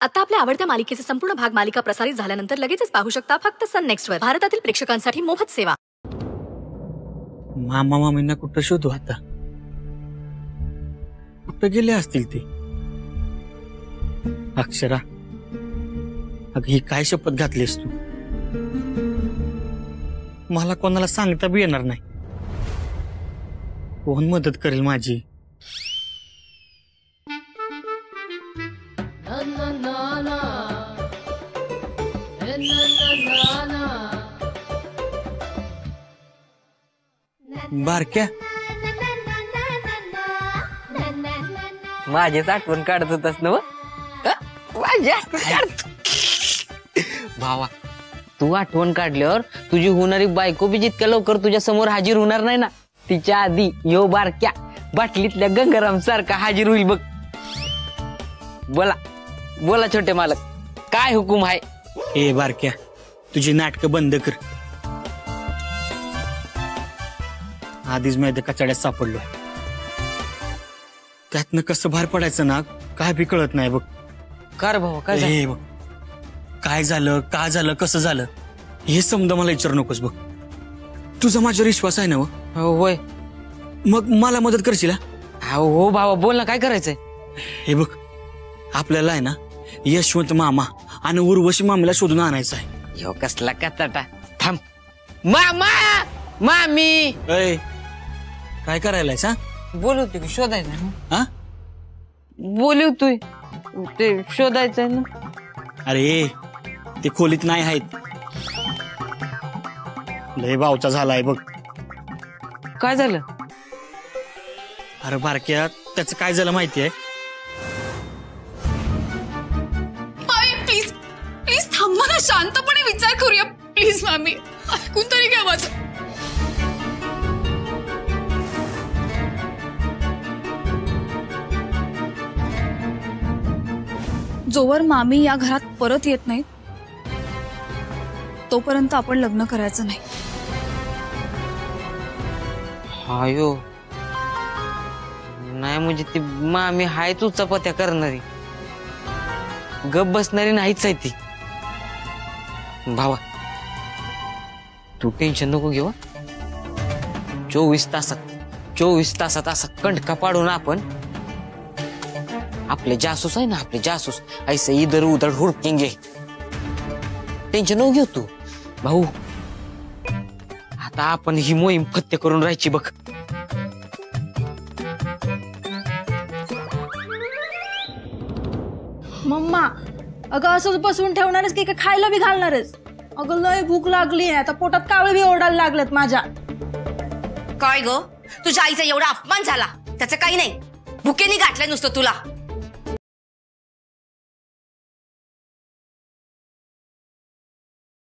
आता आपल्या आवडत्या मालिकेचे संपूर्ण भाग मालिका प्रसारित झाल्यानंतर लगेचच पाहू शकता फक्त सन नेक्स्ट वर. भारतातील प्रेक्षकांसाठी मोफत सेवा. मामा मामींना कुठं शोधू आता? कुठं गेले असतील ते? अक्षरा, अगं ही काय शपथ घातलीस तू? मला कोणाला सांगता बी येणार नाही. कोण मदत करेल माझी? बारक्या, माझीच आठवण काढत होतास ना? भावा, तू आठवण काढल्यावर तुझी होणारी बायको बी जितक्या लवकर तुझ्या समोर हाजीर होणार नाही ना, तिच्या आधी यो बारक्या बाटलीतल्या गंगाराम सारखा हाजीर होईल बघ. बोला बोला छोटे मालक, काय हुकूम आहे? ए बारक्या, तुझी नाटकं बंद कर. आधीच मी कचाड्यात सापडलो. त्यातनं कसं बाहेर पडायचं ना, काय बी कळत नाही बघ. का रे भावा, काय झालं? बघ, काय झालं, का झालं, कसं झालं हे समजा मला विचारू नकोस बघ. तुझा माझ्यावर विश्वास आहे ना? होय. मग मला मदत करशील? हो भावा, बोल ना, काय करायचंय? हे बघ, आपल्याला आहे ना यशवंत मामा आणि उर्वशी मामीला शोधून आणायचं आहे. ह्यो कसला कचाटा? थांब. मामा, मामी, काय करायला सा? बोलवते की शोधायचं? हा, बोलवतोय ते शोधायचंय ना. अरे ते खोलीत नाही आहेत. लय बावचा झालाय बघ. काय झालं? अरे बारक्या, त्याचं काय झालं माहितीये? प्लीज प्लीज थांबा ना, शांतपणे विचार करूया प्लीज. मामी, ऐकून तरी घ्या माझं. जोवर मामी या घरात परत येत नाही तोपर्यंत आपण लग्न करायचं नाही. हायो, नाही म्हणजे ती मामी हाय तू चपात्या करणारी, गप बसणारी नाहीच आहे ती. भावा, तू टेन्शन नको घेऊ. 24 तासात असा कंटका पाडून आपण आपले जासूस आहे ना, आपले जासूस ऐसे इधर उधर हुडकेंगे. टेन्शन नको घेऊ तू भाऊ. आता आपण ही मोहीम फत्ते करून राहायची बघ. मम्मा, अगं असंच बसवून ठेवणारच की खायला बी घालणारच? अगं लय भूक लागली आहे, आता पोटात कावळे बी ओरडायला लागलेत माझ्या. काय ग, तुझ्या आईचा एवढा अपमान झाला, त्याचं काही नाही. भुकेनी गाठलं नुसतं तुला.